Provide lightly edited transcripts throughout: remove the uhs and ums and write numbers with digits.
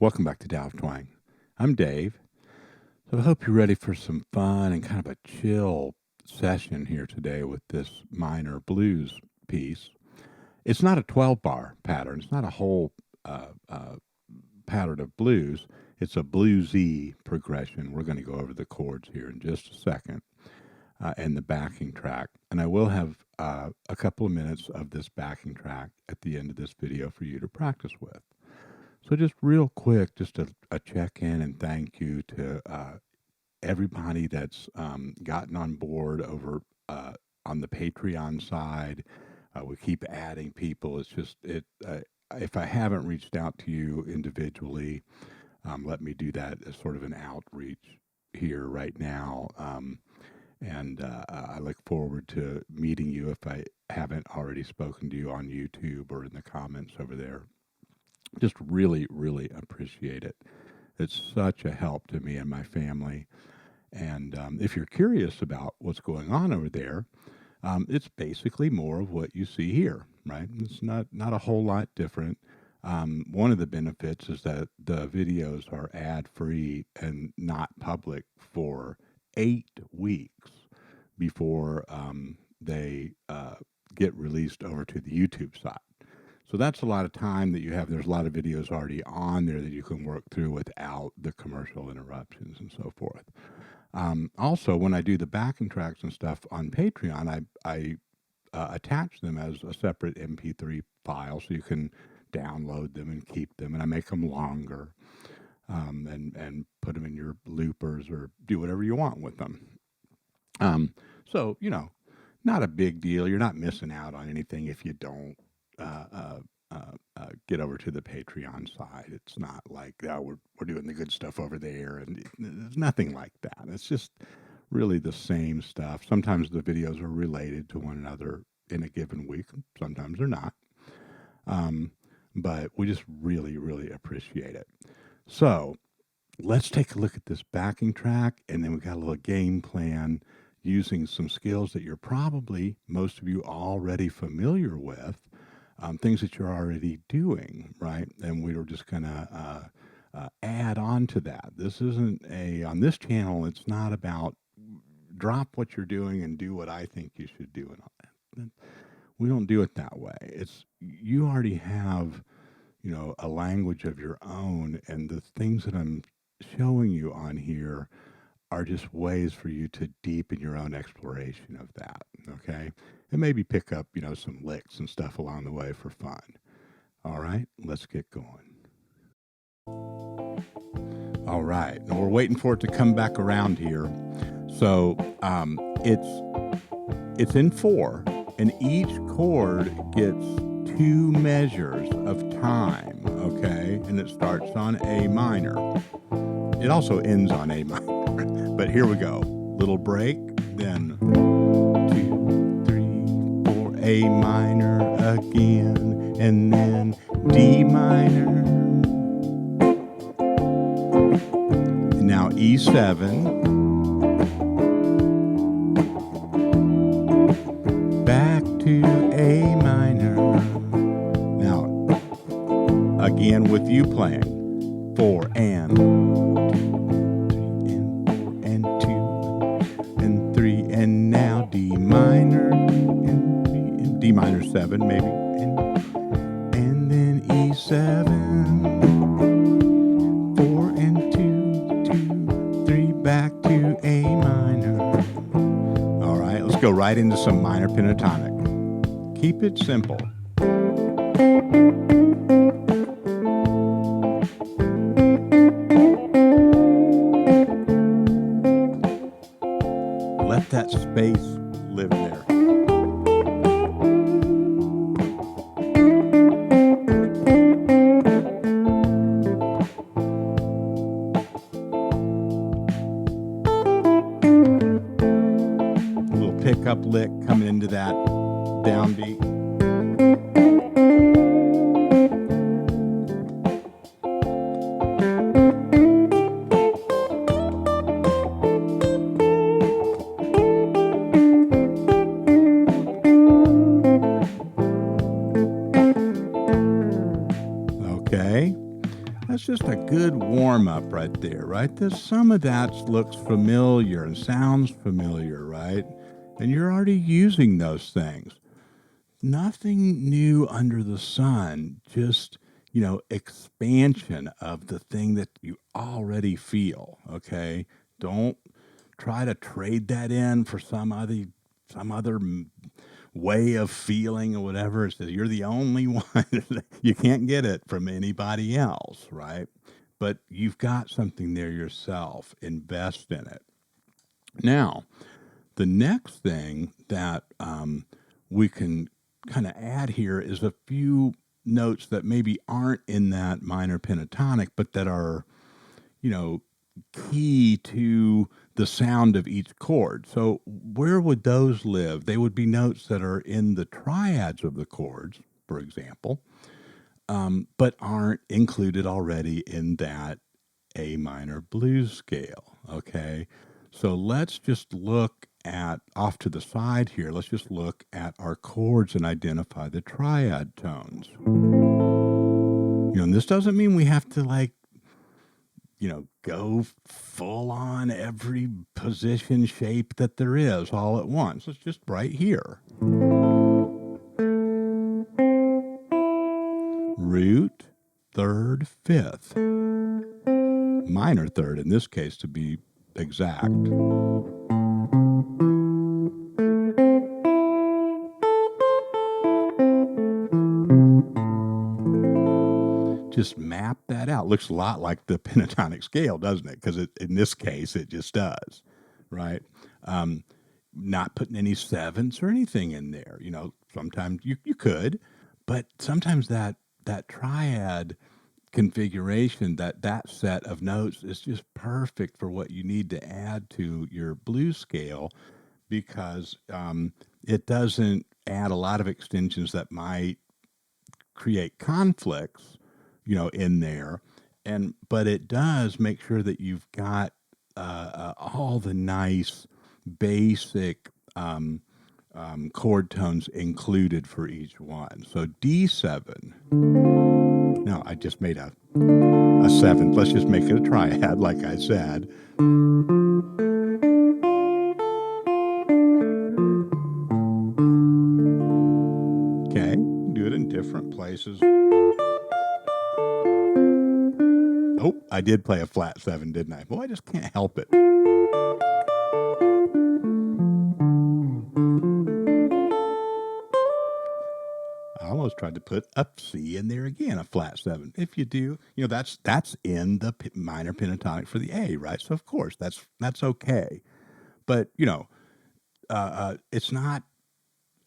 Welcome back to Tao of Twang. I'm Dave. So I hope you're ready for some fun and kind of a chill session here today with this minor blues piece. It's not a 12-bar pattern. It's not a whole pattern of blues. It's a bluesy progression. We're going to go over the chords here in just a second and the backing track. And I will have a couple of minutes of this backing track at the end of this video for you to practice with. So just real quick, just a check-in and thank you to everybody that's gotten on board over on the Patreon side. We keep adding people. It's just, if I haven't reached out to you individually, let me do that as sort of an outreach here right now. I look forward to meeting you if I haven't already spoken to you on YouTube or in the comments over there. Just really, really appreciate it. It's such a help to me and my family. And if you're curious about what's going on over there, it's basically more of what you see here, right? It's not a whole lot different. One of the benefits is that the videos are ad-free and not public for 8 weeks before they get released over to the YouTube side. So that's a lot of time that you have. There's a lot of videos already on there that you can work through without the commercial interruptions and so forth. Also, when I do the backing tracks and stuff on Patreon, I attach them as a separate MP3 file so you can download them and keep them. And I make them longer and put them in your loopers or do whatever you want with them. So, you know, not a big deal. You're not missing out on anything if you don't get over to the Patreon side. It's not like we're doing the good stuff over there, and there's nothing like that. It's just really the same stuff. Sometimes the videos are related to one another in a given week. Sometimes they're not. But we just really, really appreciate it. So let's take a look at this backing track, and then we got a little game plan using some skills that you're probably, most of you, already familiar with. Things that you're already doing, right? And we were just going to add on to that. This isn't on this channel, it's not about drop what you're doing and do what I think you should do and all that. We don't do it that way. It's, you already have, you know, a language of your own, and the things that I'm showing you on here are just ways for you to deepen your own exploration of that, okay? And maybe pick up, you know, some licks and stuff along the way for fun. All right, let's get going. All right, and we're waiting for it to come back around here. So it's in 4, and each chord gets 2 measures of time, okay? And it starts on A minor. It also ends on A minor. But here we go. Little break, then 2, 3, 4, A minor again, and then D minor. And now E7. Back to A minor. Now, again with you playing 4 and and now D minor and 3 and D minor 7 maybe and then E7, 4 and 2, 2, 3, back to A minor. All right, let's go right into some minor pentatonic. Keep it simple. Let that space live there. A little pickup lick coming into that downbeat. That's just a good warm up right there, right? There's some of that looks familiar and sounds familiar, right? And you're already using those things. Nothing new under the sun, just, expansion of the thing that you already feel, okay? Don't try to trade that in for some other way of feeling or whatever. It says you're the only one. You can't get it from anybody else, right? But you've got something there yourself. Invest in it. Now, the next thing that we can kind of add here is a few notes that maybe aren't in that minor pentatonic, but that are, you know, key to the sound of each chord. So where would those live? They would be notes that are in the triads of the chords, for example, but aren't included already in that A minor blues scale. Okay. So let's just look at off to the side here. Let's just look at our chords and identify the triad tones. And this doesn't mean we have to go full on every position shape that there is all at once. It's just right here. Root, third, fifth. Minor third in this case to be exact. Just map that out. Looks a lot like the pentatonic scale, doesn't it? Because in this case, it just does, right? Not putting any sevenths or anything in there. Sometimes you could, but sometimes that triad configuration, that set of notes is just perfect for what you need to add to your blues scale because it doesn't add a lot of extensions that might create conflicts, in there, but it does make sure that you've got all the nice basic chord tones included for each one. So D7. No, I just made a seventh. Let's just make it a triad, like I said. Okay, do it in different places. Oh, I did play a flat 7, didn't I? Well, I just can't help it. I almost tried to put a C in there again, a flat 7. If you do, that's in the minor pentatonic for the A, right? So of course that's okay. But it's not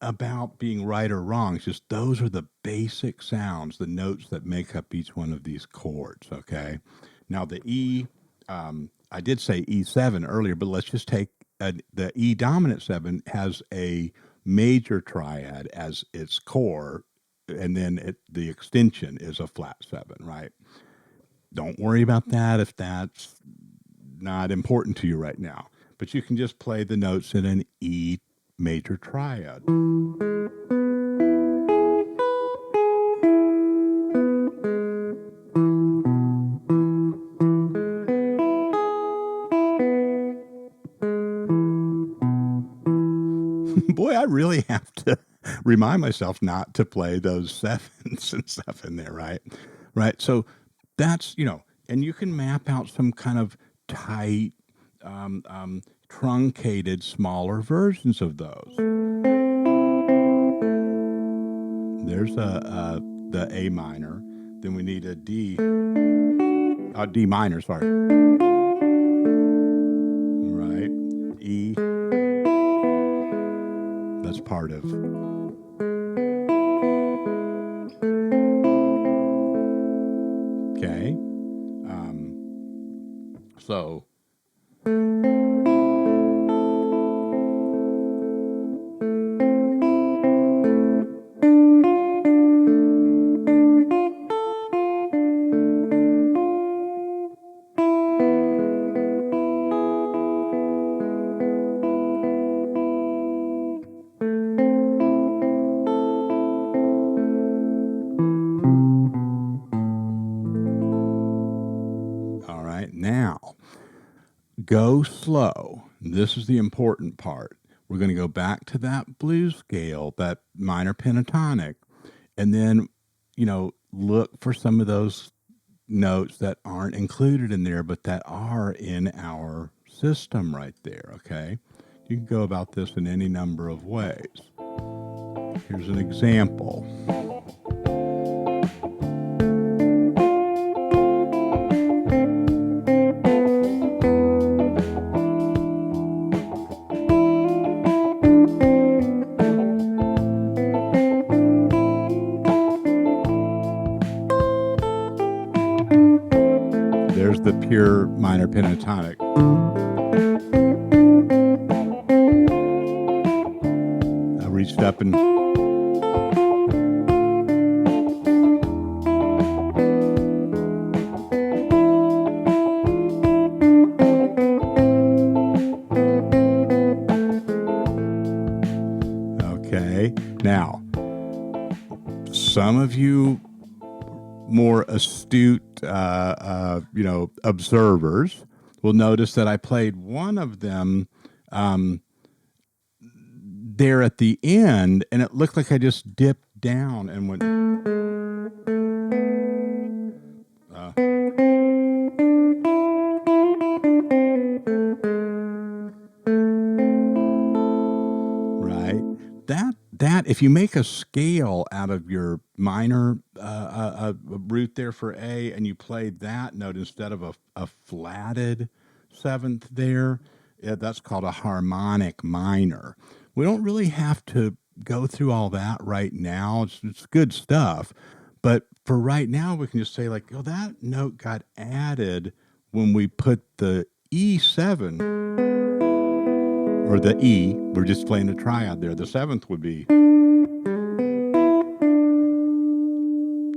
about being right or wrong. It's just those are the basic sounds, the notes that make up each one of these chords. Okay. Now the E, I did say E7 earlier, but let's just take the E dominant 7 has a major triad as its core, and then the extension is a flat 7, right? Don't worry about that if that's not important to you right now. But you can just play the notes in an E major triad. Boy, I really have to remind myself not to play those sevens and stuff in there, right? Right. So that's, and you can map out some kind of tight, truncated, smaller versions of those. There's the A minor. Then we need a D minor, sorry. Right. E. That's part of. Okay. So. go slow. This is the important part. We're going to go back to that blues scale, that minor pentatonic, and then, look for some of those notes that aren't included in there, but that are in our system right there, okay? You can go about this in any number of ways. Here's an example. There's the pure minor pentatonic. I reached up and okay. Now, some of you more astute, observers will notice that I played one of them there at the end, and it looked like I just dipped down and went. Right. That if you make a scale out of your minor root there for A, and you played that note instead of a flatted seventh there, that's called a harmonic minor. We don't really have to go through all that right now. It's good stuff. But for right now, we can just say, like, that note got added when we put the E7 or the E. We're just playing a triad there. The seventh would be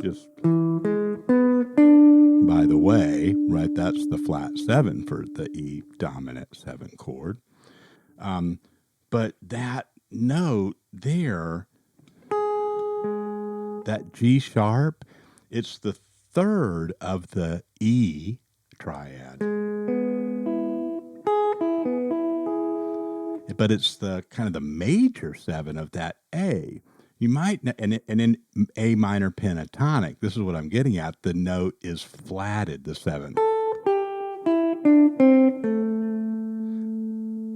just, by the way, right? That's the flat 7 for the E dominant 7 chord. But that note there, that G sharp, it's the third of the E triad. But it's the kind of the major 7 of that A. You might, and in A minor pentatonic, this is what I'm getting at, the note is flatted, the 7.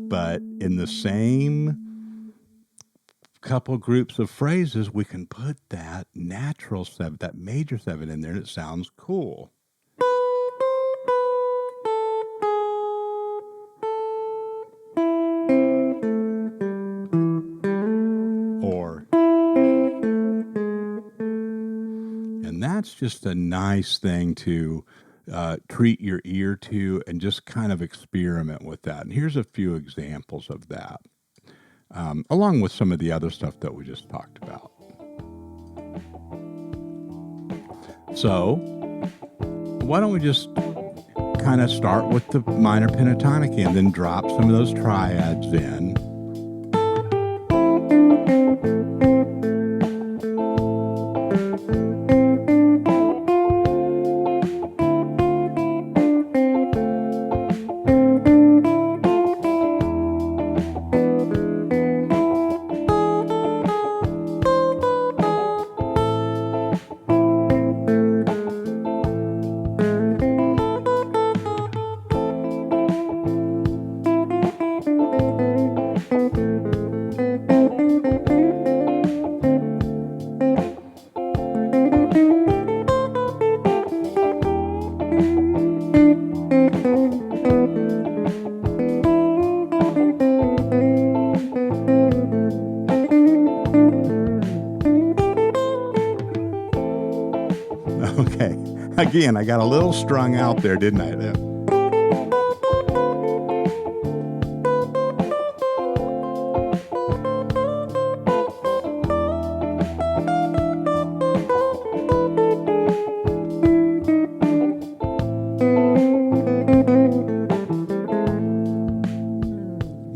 But in the same couple groups of phrases, we can put that natural 7, that major 7 in there, and it sounds cool. And that's just a nice thing to treat your ear to and just kind of experiment with that. And here's a few examples of that, along with some of the other stuff that we just talked about. So why don't we just kind of start with the minor pentatonic and then drop some of those triads in. Okay. Again, I got a little strung out there, didn't I?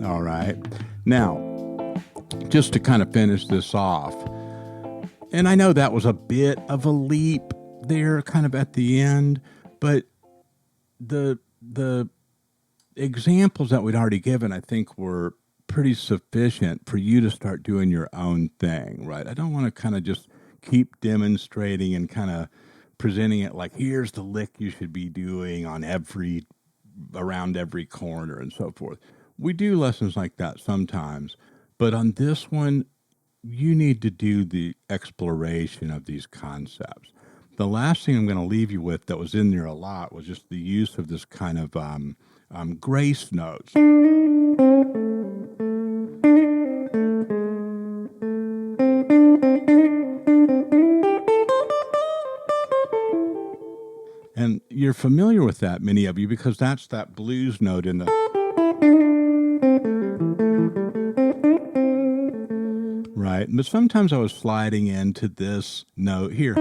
All right. Now, just to kind of finish this off, and I know that was a bit of a leap there kind of at the end, but the examples that we'd already given, I think, were pretty sufficient for you to start doing your own thing, right? I don't want to kind of just keep demonstrating and kind of presenting it like here's the lick you should be doing on every around every corner and so forth. We do lessons like that sometimes, but on this one, you need to do the exploration of these concepts. The last thing I'm going to leave you with that was in there a lot was just the use of this kind of grace notes. And you're familiar with that, many of you, because that's that blues note in the right. But sometimes I was sliding into this note here.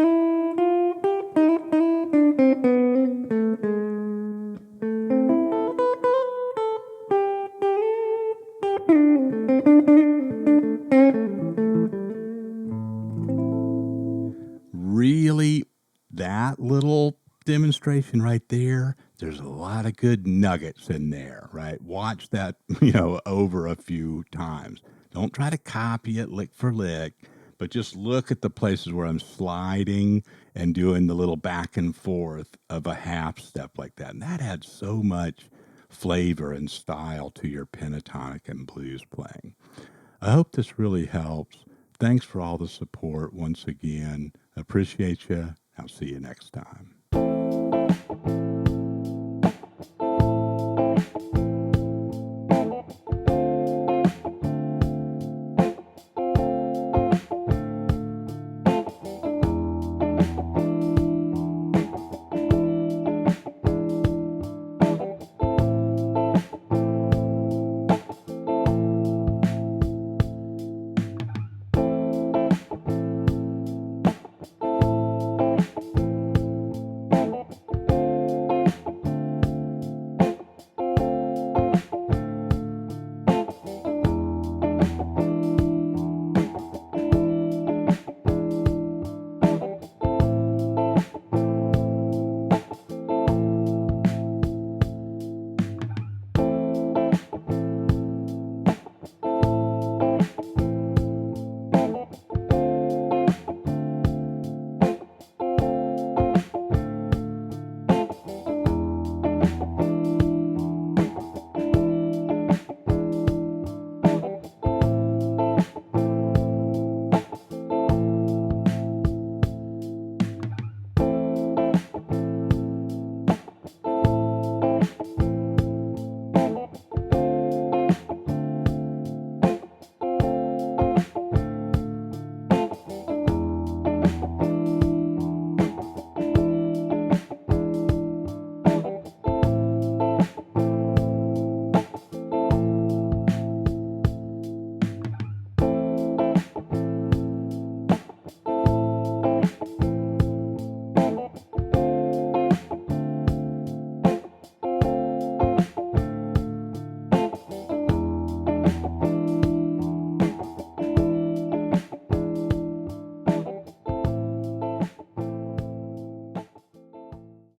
Really, that little demonstration right there, there's a lot of good nuggets in there, right? Watch that, over a few times. Don't try to copy it lick for lick, but just look at the places where I'm sliding and doing the little back and forth of a half step like that. And that adds so much flavor and style to your pentatonic and blues playing. I hope this really helps. Thanks for all the support once again. Appreciate you. I'll see you next time.